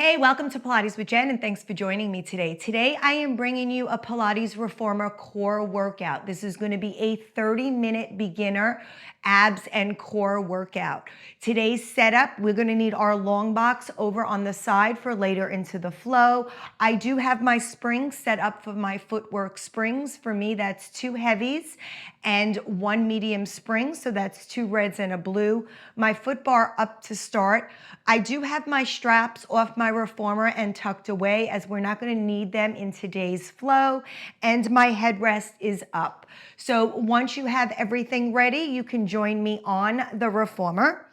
Hey, welcome to Pilates with Jen, and thanks for joining me today. Today, I am bringing you a Pilates Reformer core workout. This is going to be a 30-minute beginner abs and core workout. Today's setup, we're going to need our long box over on the side for later into the flow. I do have my springs set up for my Footwork springs. For me, that's 2 heavies and 1 medium spring, so that's 2 reds and a blue. My foot bar up to start. I do have my straps off my reformer and tucked away as we're not going to need them in today's flow, and my headrest is up. So once you have everything ready, you can join me on the reformer.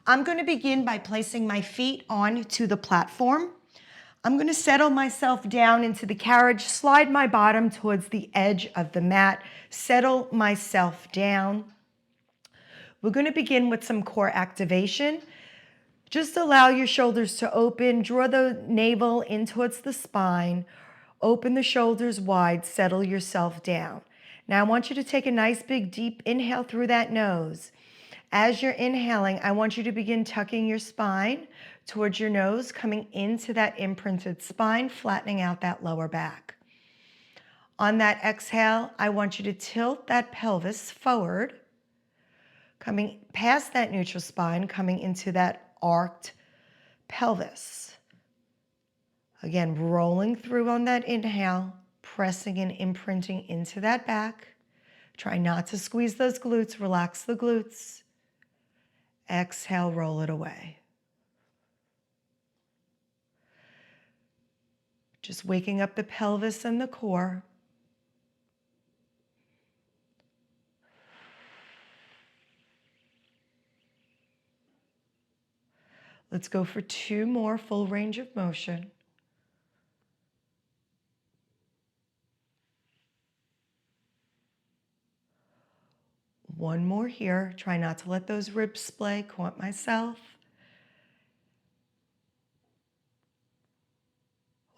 I'm going to begin by placing my feet onto the platform. I'm going to settle myself down into the carriage, slide my bottom towards the edge of the mat, settle myself down. We're going to begin with some core activation. Just allow your shoulders to open, draw the navel in towards the spine, open the shoulders wide, settle yourself down. Now I want you to take a nice big deep inhale through that nose. As you're inhaling, I want you to begin tucking your spine towards your nose, coming into that imprinted spine, flattening out that lower back. On that exhale, I want you to tilt that pelvis forward, coming past that neutral spine, coming into that arched pelvis. Again, rolling through on that inhale, pressing and imprinting into that back. Try not to squeeze those glutes, relax the glutes. Exhale, roll it away. Just waking up the pelvis and the core. Let's go for 2 more full range of motion. One more here. Try not to let those ribs splay. Caught myself.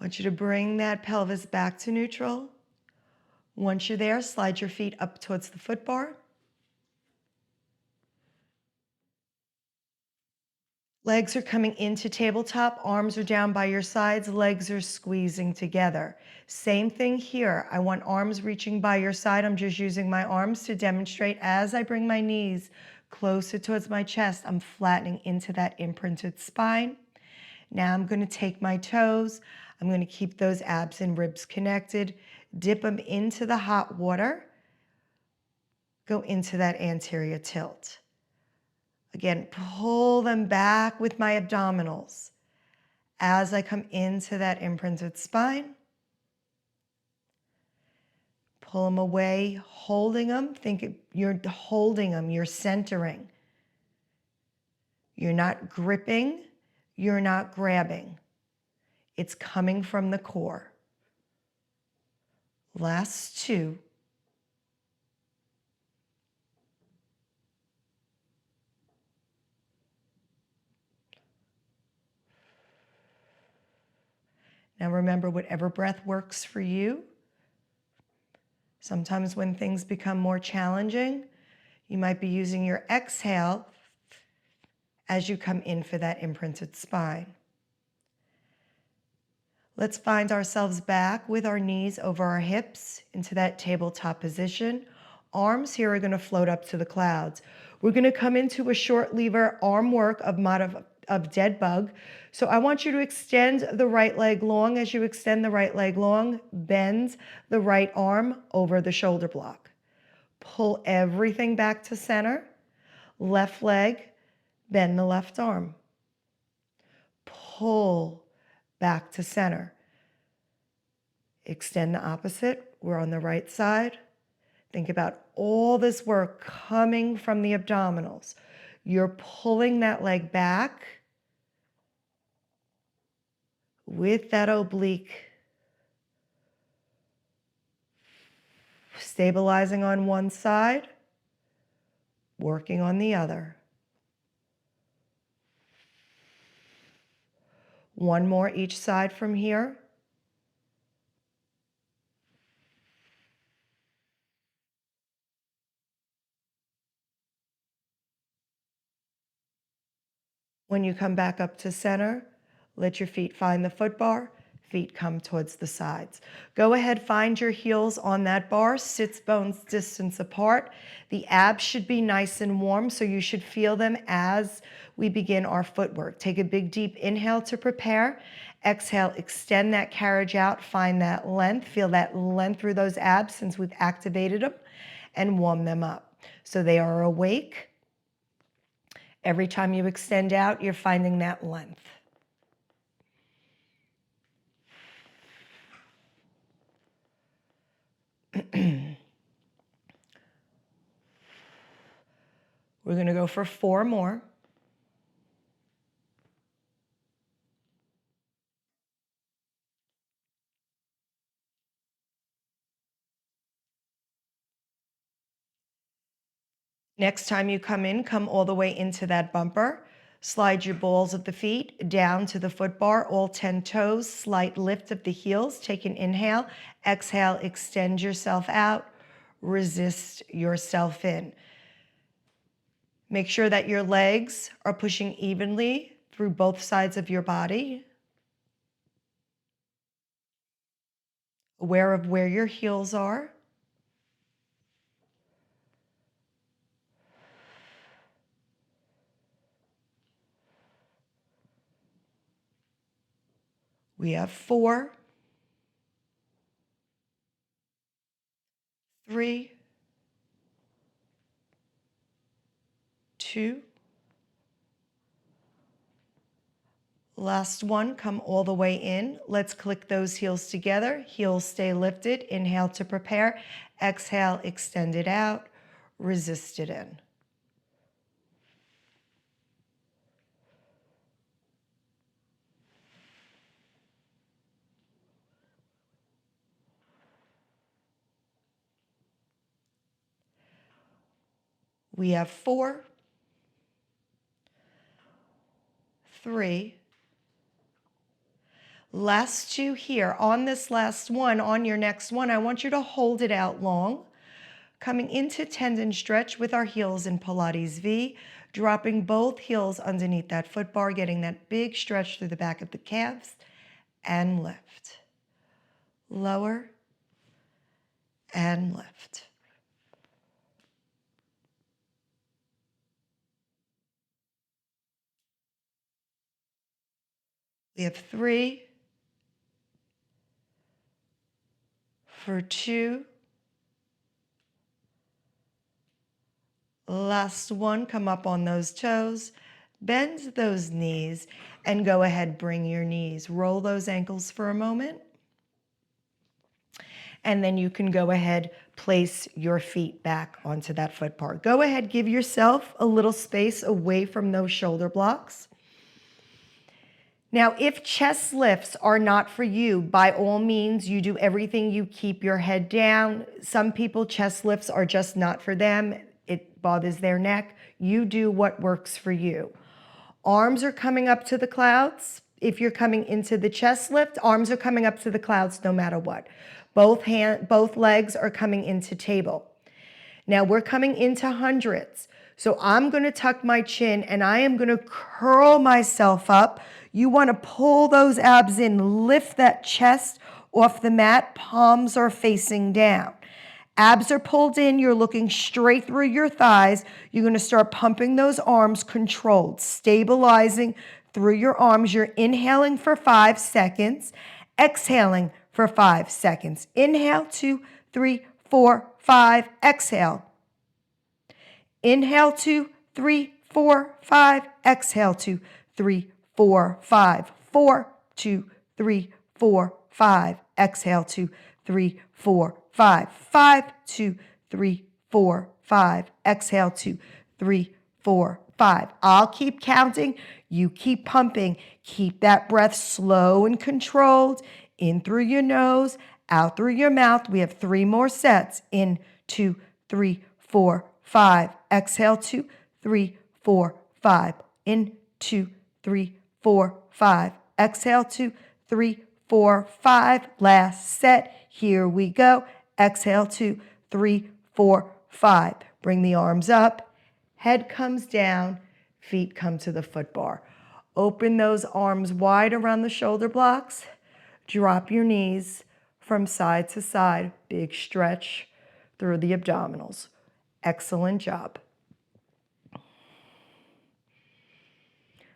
I want you to bring that pelvis back to neutral. Once you're there, slide your feet up towards the foot bar. Legs are coming into tabletop, arms are down by your sides, legs are squeezing together. Same thing here. I want arms reaching by your side. I'm just using my arms to demonstrate as I bring my knees closer towards my chest. I'm flattening into that imprinted spine. Now I'm going to take my toes. I'm going to keep those abs and ribs connected. Dip them into the hot water. Go into that anterior tilt. Again, pull them back with my abdominals as I come into that imprinted spine. Pull them away, holding them. Think you're holding them, you're centering. You're not gripping, you're not grabbing. It's coming from the core. Last 2. Now remember, whatever breath works for you. Sometimes when things become more challenging, you might be using your exhale as you come in for that imprinted spine. Let's find ourselves back with our knees over our hips into that tabletop position. Arms here are going to float up to the clouds. We're going to come into a short lever arm work of dead bug. So I want you to extend the right leg long. As you extend the right leg long, bend the right arm over the shoulder block. Pull everything back to center. Left leg, bend the left arm. Pull back to center. Extend the opposite. We're on the right side. Think about all this work coming from the abdominals. You're pulling that leg back with that oblique, stabilizing on one side, working on the other. One more each side from here. When you come back up to center, Let your feet find the foot bar. Feet come towards the sides. Go ahead, find your heels on that bar, sits bones distance apart. The abs should be nice and warm, so you should feel them as we begin our footwork. Take a big deep inhale to prepare. Exhale, extend that carriage out, find that length, feel that length through those abs since we've activated them, and warm them up. So they are awake. Every time you extend out, you're finding that length. We're going to go for 4 more. Next time you come in, come all the way into that bumper. Slide your balls of the feet down to the foot bar, all 10 toes, slight lift of the heels. Take an inhale, exhale, extend yourself out, resist yourself in. Make sure that your legs are pushing evenly through both sides of your body. Aware of where your heels are. We have 4, 3, 2. Last one, come all the way in. Let's click those heels together. Heels stay lifted. Inhale to prepare. Exhale, extend it out. Resist it in. We have 4, 3. Last 2 here. On this last one, on your next one, I want you to hold it out long. Coming into tendon stretch with our heels in Pilates V, dropping both heels underneath that foot bar, getting that big stretch through the back of the calves, and lift. Lower and lift. We have 3 for 2. Last one, come up on those toes, bend those knees, and go ahead, bring your knees. Roll those ankles for a moment. And then you can go ahead, place your feet back onto that foot bar. Go ahead, give yourself a little space away from those shoulder blocks. Now, if chest lifts are not for you, by all means, you do everything. You keep your head down. Some people, chest lifts are just not for them. It bothers their neck. You do what works for you. Arms are coming up to the clouds. If you're coming into the chest lift, arms are coming up to the clouds no matter what. Both legs are coming into table. Now we're coming into hundreds. So I'm going to tuck my chin and I am going to curl myself up. You want to pull those abs in, lift that chest off the mat. Palms are facing down. Abs are pulled in. You're looking straight through your thighs. You're going to start pumping those arms controlled, stabilizing through your arms. You're inhaling for 5 seconds, exhaling for 5 seconds. Inhale, 2, 3, 4, 5. Exhale. Inhale, 2, 3, 4, 5. Exhale, 2, 3, 4, 5. 4, 2, 3, 4, 5. Exhale, 2, 3, 4, 5. 5, 2, 3, 4, 5. Exhale, 2, 3, 4, 5. I'll keep counting. You keep pumping. Keep that breath slow and controlled. In through your nose, out through your mouth. We have 3 more sets. In, 2, 3, 4, 5. Exhale, 2, 3, 4, 5. In, 2, 3, 4, 5. Exhale, 2, 3, 4, 5. Last set. Here we go. Exhale, 2, 3, 4, 5. Bring the arms up. Head comes down. Feet come to the foot bar. Open those arms wide around the shoulder blocks. Drop your knees from side to side. Big stretch through the abdominals. Excellent job.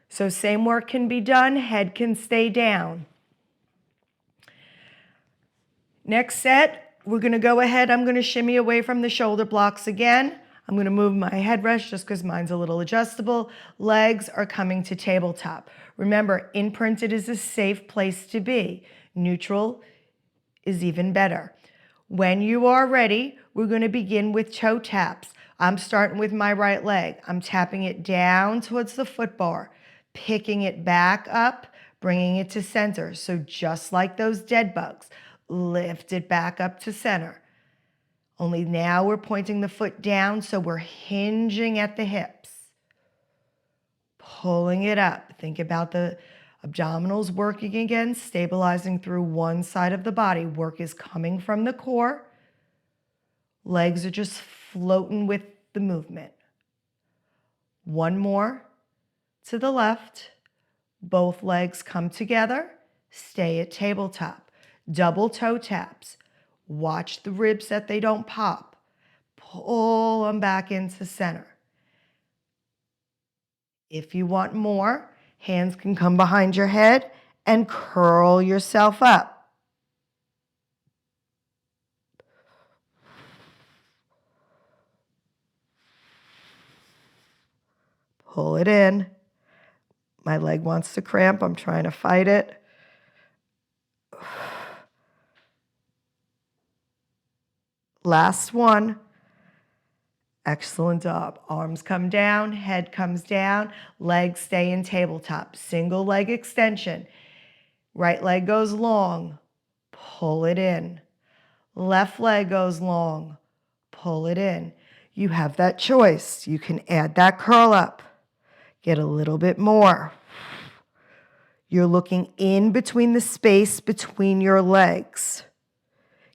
So same work can be done. Head can stay down. Next set, we're going to go ahead. I'm going to shimmy away from the shoulder blocks again. I'm going to move my headrest just because mine's a little adjustable. Legs are coming to tabletop. Remember, imprinted is a safe place to be. Neutral is even better. When you are ready, we're going to begin with toe taps. I'm starting with my right leg. I'm tapping it down towards the foot bar, picking it back up, bringing it to center. So just like those dead bugs, lift it back up to center. Only now we're pointing the foot down, so we're hinging at the hips. Pulling it up. Think about the abdominals working again, stabilizing through one side of the body. Work is coming from the core. Legs are just floating with the movement. One more to the left. Both legs come together. Stay at tabletop. Double toe taps. Watch the ribs that they don't pop. Pull them back into center. If you want more, hands can come behind your head and curl yourself up. Pull it in. My leg wants to cramp. I'm trying to fight it. Last one. Excellent job. Arms come down, head comes down, legs stay in tabletop. Single leg extension. Right leg goes long, pull it in. Left leg goes long, pull it in. You have that choice. You can add that curl up. Get a little bit more. You're looking in between the space between your legs.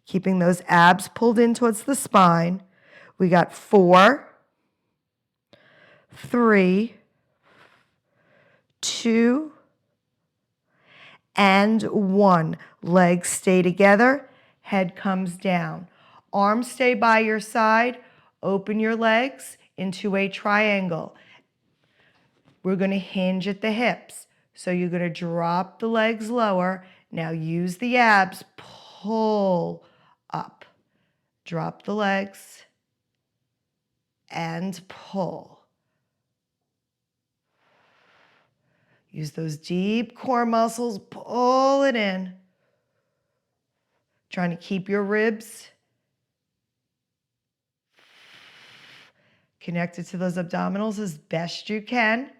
Keeping those abs pulled in towards the spine. We got 4, 3, 2, and 1. Legs stay together, head comes down. Arms stay by your side. Open your legs into a triangle. We're going to hinge at the hips. So you're going to drop the legs lower. Now use the abs, pull up. Drop the legs and pull. Use those deep core muscles, pull it in. Trying to keep your ribs connected to those abdominals as best you can.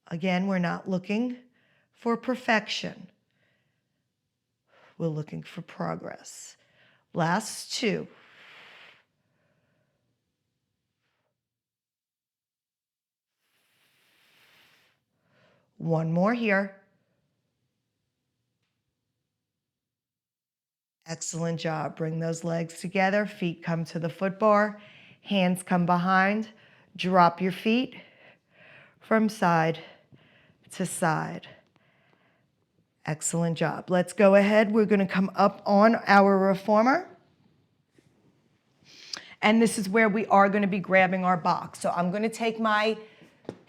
Again, we're not looking for perfection. We're looking for progress. Last 2. One more here. Excellent job. Bring those legs together. Feet come to the foot bar. Hands come behind. Drop your feet from side to side. Excellent job. Let's go ahead. We're going to come up on our reformer. And this is where we are going to be grabbing our box. So I'm going to take my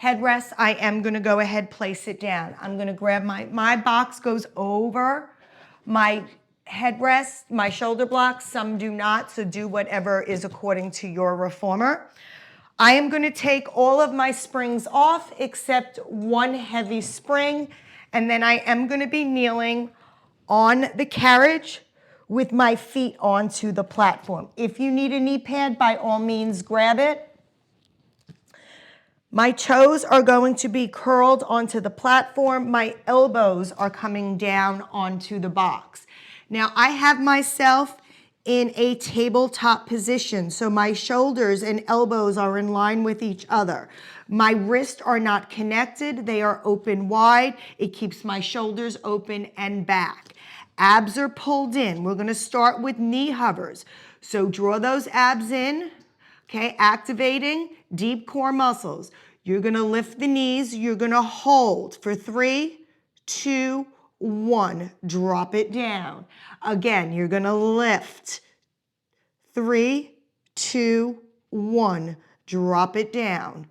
headrest. I am going to go ahead, place it down. I'm going to grab my box goes over my headrest, my shoulder blocks. Some do not, so do whatever is according to your reformer. I am going to take all of my springs off except one heavy spring, and then I am going to be kneeling on the carriage with my feet onto the platform. If you need a knee pad, by all means, grab it. My toes are going to be curled onto the platform. My elbows are coming down onto the box. Now, I have myself in a tabletop position, so my shoulders and elbows are in line with each other. My wrists are not connected. They are open wide. It keeps my shoulders open and back. Abs are pulled in. We're going to start with knee hovers. So draw those abs in, okay, activating deep core muscles. You're gonna lift the knees. You're gonna hold for 3, 2, 1. Drop it down. Again, you're gonna lift. 3, 2, 1. Drop it down.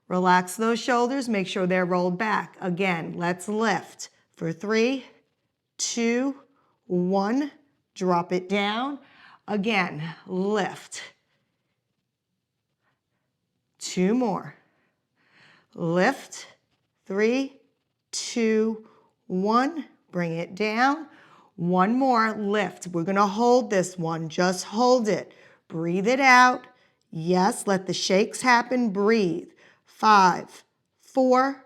Relax those shoulders. Make sure they're rolled back. Again, let's lift for 3, 2, 1. Drop it down. Again, lift. 2 more. Lift. 3, 2, 1. Bring it down. 1 more. Lift. We're going to hold this one. Just hold it. Breathe it out. Yes, let the shakes happen. Breathe. 5, 4,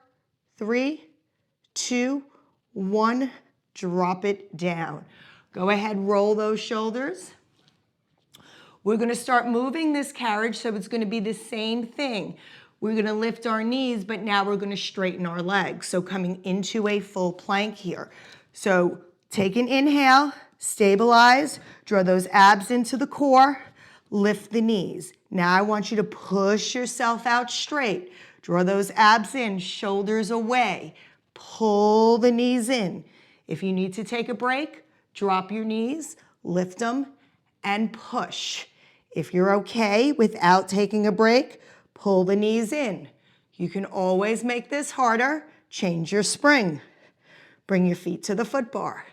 3, 2, 1. Drop it down. Go ahead, roll those shoulders. We're going to start moving this carriage, so it's going to be the same thing. We're going to lift our knees, but now we're going to straighten our legs. So coming into a full plank here. So take an inhale, stabilize, draw those abs into the core, lift the knees. Now I want you to push yourself out straight. Draw those abs in, shoulders away. Pull the knees in. If you need to take a break, drop your knees, lift them, and push. If you're okay without taking a break, pull the knees in. You can always make this harder. Change your spring. Bring your feet to the foot bar.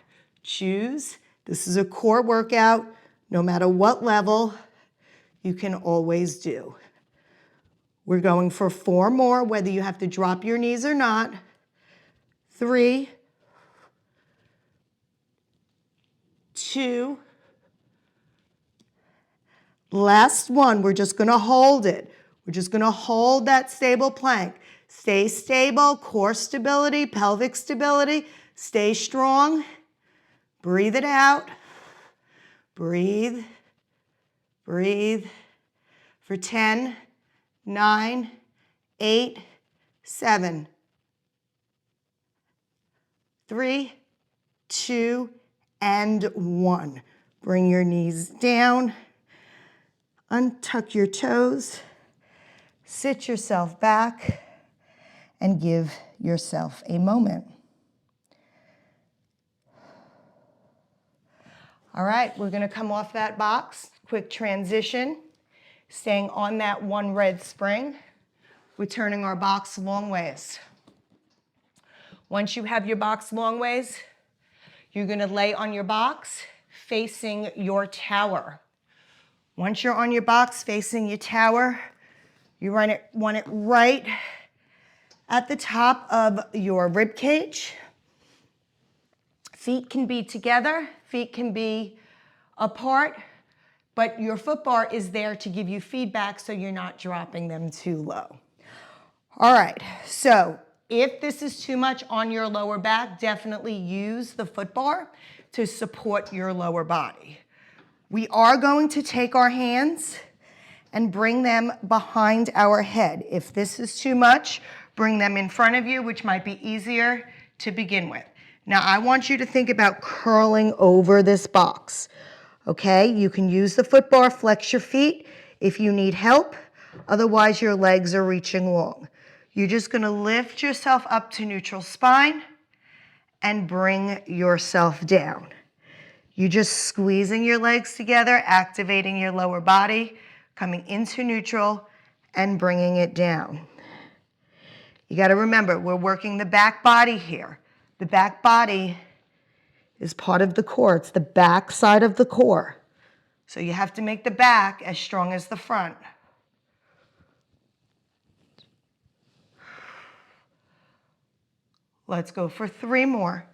Choose. This is a core workout. No matter what level, you can always do. We're going for 4 more, whether you have to drop your knees or not. 3, 2, last one. We're just going to hold it. We're just going to hold that stable plank. Stay stable, core stability, pelvic stability. Stay strong. Breathe it out. Breathe. Breathe. For 10, 9, 8, 7, 3, 2, and 1. Bring your knees down. Untuck your toes. Sit yourself back and give yourself a moment. All right, we're going to come off that box. Quick transition. Staying on that one red spring. We're turning our box long ways. Once you have your box long ways, you're going to lay on your box facing your tower. Once you're on your box facing your tower, you want it right at the top of your rib cage. Feet can be together, feet can be apart, but your foot bar is there to give you feedback so you're not dropping them too low. All right, so if this is too much on your lower back, definitely use the foot bar to support your lower body. We are going to take our hands and bring them behind our head. If this is too much, bring them in front of you, which might be easier to begin with. Now, I want you to think about curling over this box, okay? You can use the foot bar, flex your feet if you need help. Otherwise, your legs are reaching long. You're just gonna lift yourself up to neutral spine and bring yourself down. You're just squeezing your legs together, activating your lower body, coming into neutral and bringing it down. You got to remember, we're working the back body here. The back body is part of the core. It's the back side of the core. So you have to make the back as strong as the front. Let's go for 3 more.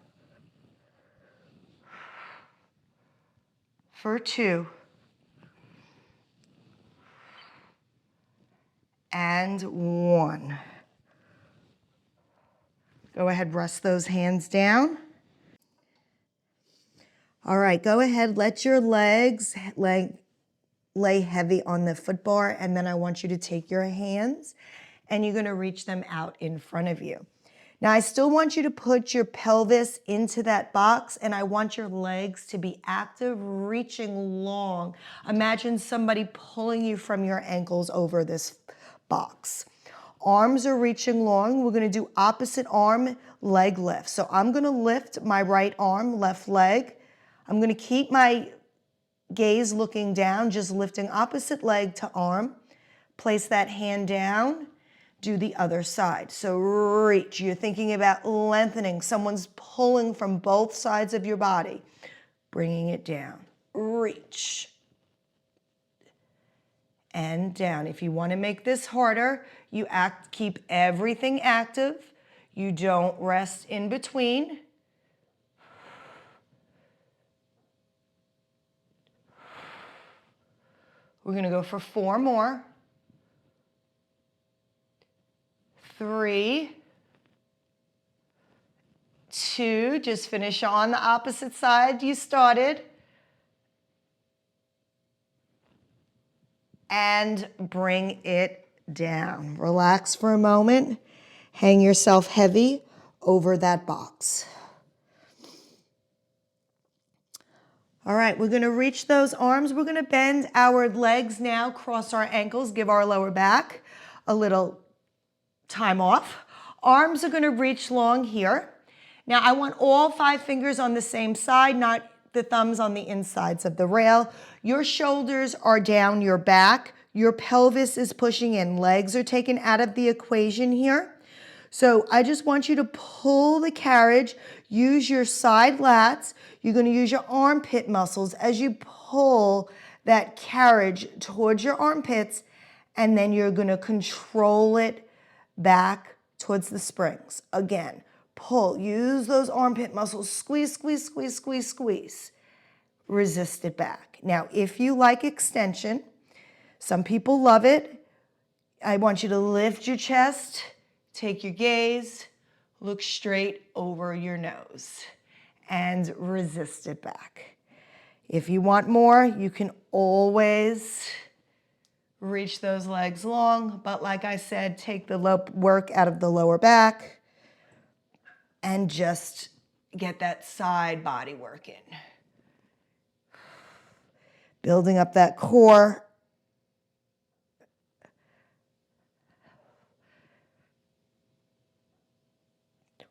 For 2. And 1. Go ahead, rest those hands down. All right, go ahead, let your legs lay heavy on the foot bar, and then I want you to take your hands and you're gonna reach them out in front of you. Now, I still want you to put your pelvis into that box, and I want your legs to be active, reaching long. Imagine somebody pulling you from your ankles over this box. Arms are reaching long. We're gonna do opposite arm leg lift. So I'm gonna lift my right arm, left leg. I'm gonna keep my gaze looking down, just lifting opposite leg to arm. Place that hand down, do the other side. So reach, you're thinking about lengthening. Someone's pulling from both sides of your body, bringing it down. Reach. And down. If you want to make this harder, you keep everything active. You don't rest in between. We're going to go for 4 more. 3, 2, just finish on the opposite side you started. And bring it down. Relax for a moment. Hang yourself heavy over that box. All right, we're gonna reach those arms. We're gonna bend our legs now, cross our ankles, give our lower back a little time off. Arms are gonna reach long here. Now I want all 5 fingers on the same side, not the thumbs on the insides of the rail. Your shoulders are down your back. Your pelvis is pushing in. Legs are taken out of the equation here. So I just want you to pull the carriage, use your side lats. You're going to use your armpit muscles as you pull that carriage towards your armpits, and then you're going to control it back towards the springs. Again, pull, use those armpit muscles, squeeze, squeeze, squeeze, squeeze, squeeze. Resist it back. Now, if you like extension, some people love it. I want you to lift your chest, take your gaze, look straight over your nose, and resist it back. If you want more, you can always reach those legs long, but like I said, take the work out of the lower back and just get that side body work in. Building up that core.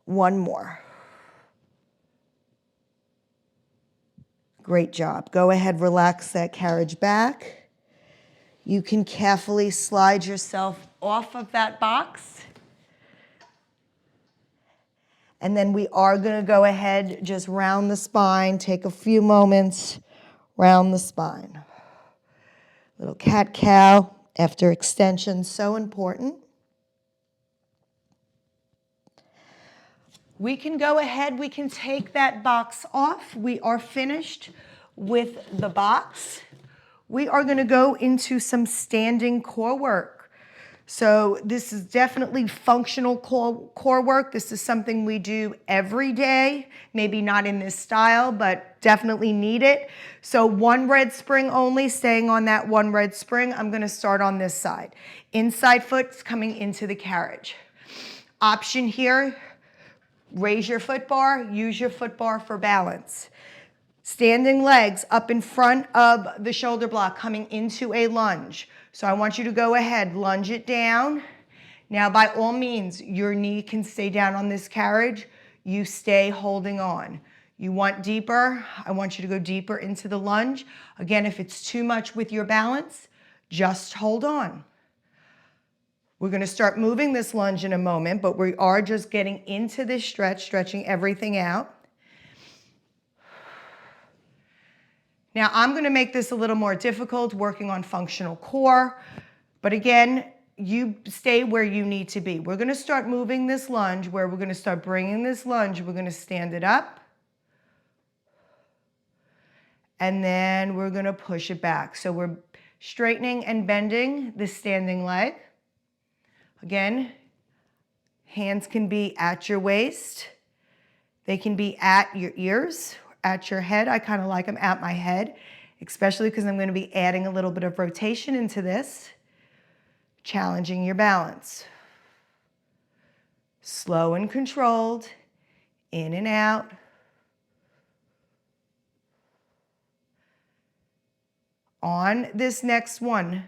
One more. Great job. Go ahead, relax that carriage back. You can carefully slide yourself off of that box. And then we are going to go ahead, just round the spine, take a few moments, round the spine. Little cat-cow after extension, so important. We can go ahead, we can take that box off. We are finished with the box. We are going to go into some standing core work. So this is definitely functional core work. This is something we do every day, maybe not in this style, but definitely need it. So 1 red spring only, staying on that 1 red spring. I'm going to start on this side. Inside foot's coming into the carriage. Option here, raise your foot bar, use your foot bar for balance. Standing legs up in front of the shoulder block, coming into a lunge. So I want you to go ahead, lunge it down. Now by all means, your knee can stay down on this carriage. You stay holding on. You want deeper, I want you to go deeper into the lunge. Again, if it's too much with your balance, just hold on. We're going to start moving this lunge in a moment, but we are just getting into this stretch, stretching everything out. Now, I'm going to make this a little more difficult, working on functional core. But again, you stay where you need to be. We're going to start moving this lunge, where we're going to start bringing this lunge. We're going to stand it up. And then we're going to push it back. So we're straightening and bending the standing leg. Again, hands can be at your waist. They can be at your ears, at your head. I kind of like them at my head, especially because I'm going to be adding a little bit of rotation into this, challenging your balance. Slow and controlled, in and out. On this next one,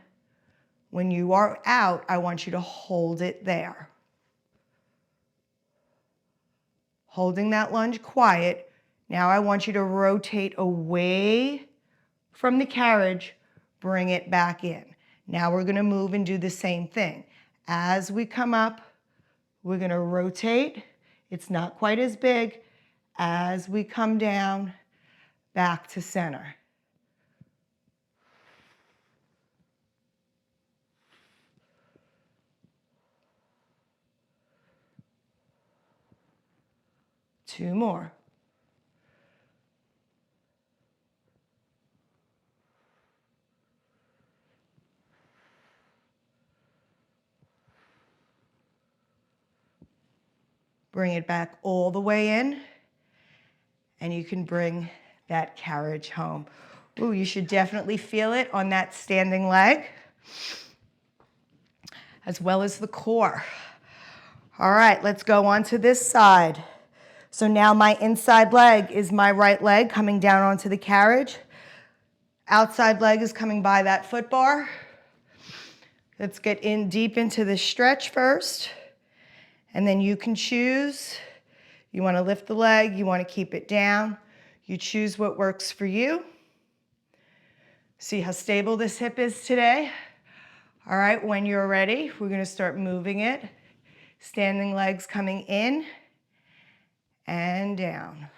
When you are out, I want you to hold it there. Holding that lunge quiet. Now I want you to rotate away from the carriage, bring it back in. Now we're gonna move and do the same thing. As we come up, we're gonna rotate. It's not quite as big. As we come down, back to center. Two more. Bring it back all the way in, and you can bring that carriage home. Ooh, you should definitely feel it on that standing leg, as well as the core. All right, let's go on to this side. So now my inside leg is my right leg coming down onto the carriage. Outside leg is coming by that foot bar. Let's get in deep into the stretch first. And then you can choose. You want to lift the leg, you want to keep it down. You choose what works for you. See how stable this hip is today? All right, when you're ready, we're going to start moving it. Standing legs coming in and down.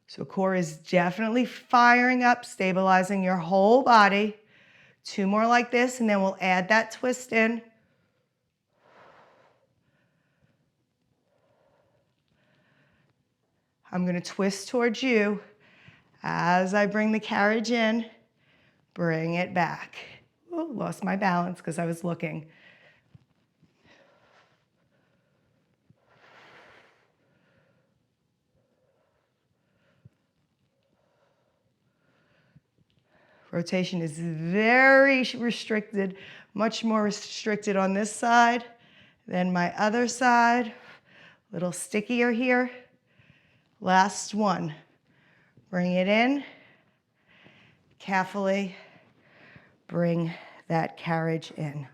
So core is definitely firing up, stabilizing your whole body. Two more like this, and then we'll add that twist in. I'm going to twist towards you as I bring the carriage in, bring it back. Ooh, lost my balance because I was looking. Rotation is very restricted, much more restricted on this side than my other side. A little stickier here. Last one. Bring it in. Carefully bring that carriage in.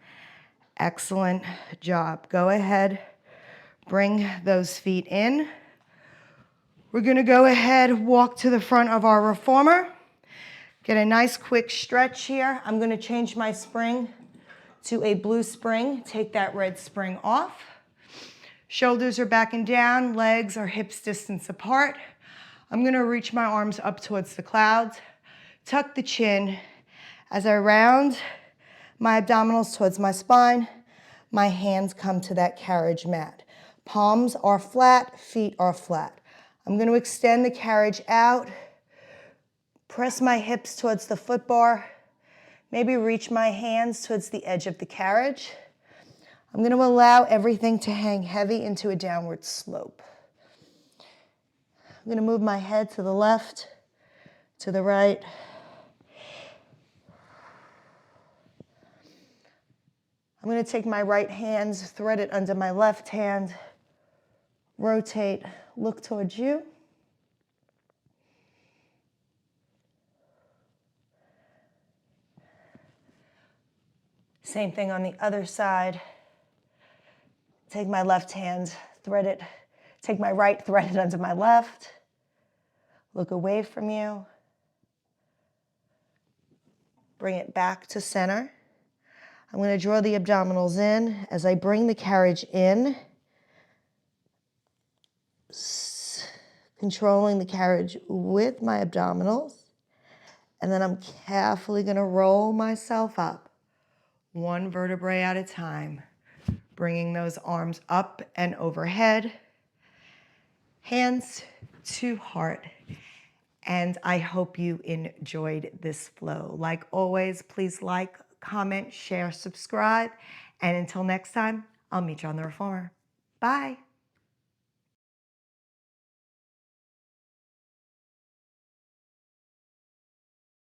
Excellent job. Go ahead, bring those feet in. We're gonna go ahead, walk to the front of our reformer. Get a nice quick stretch here. I'm gonna change my spring to a blue spring. Take that red spring off. Shoulders are back and down, legs are hips distance apart. I'm gonna reach my arms up towards the clouds, tuck the chin. As I round my abdominals towards my spine, my hands come to that carriage mat. Palms are flat, feet are flat. I'm gonna extend the carriage out, press my hips towards the foot bar, maybe reach my hands towards the edge of the carriage. I'm going to allow everything to hang heavy into a downward slope. I'm going to move my head to the left, to the right. I'm going to take my right hand, thread it under my left hand, rotate, look towards you. Same thing on the other side. Take my left hand, thread it, take my right, thread it under my left. Look away from you. Bring it back to center. I'm going to draw the abdominals in. As I bring the carriage in, controlling the carriage with my abdominals. And then I'm carefully going to roll myself up, one vertebrae at a time. Bringing those arms up and overhead, hands to heart. And I hope you enjoyed this flow. Like always, please like, comment, share, subscribe. And until next time, I'll meet you on the reformer. Bye.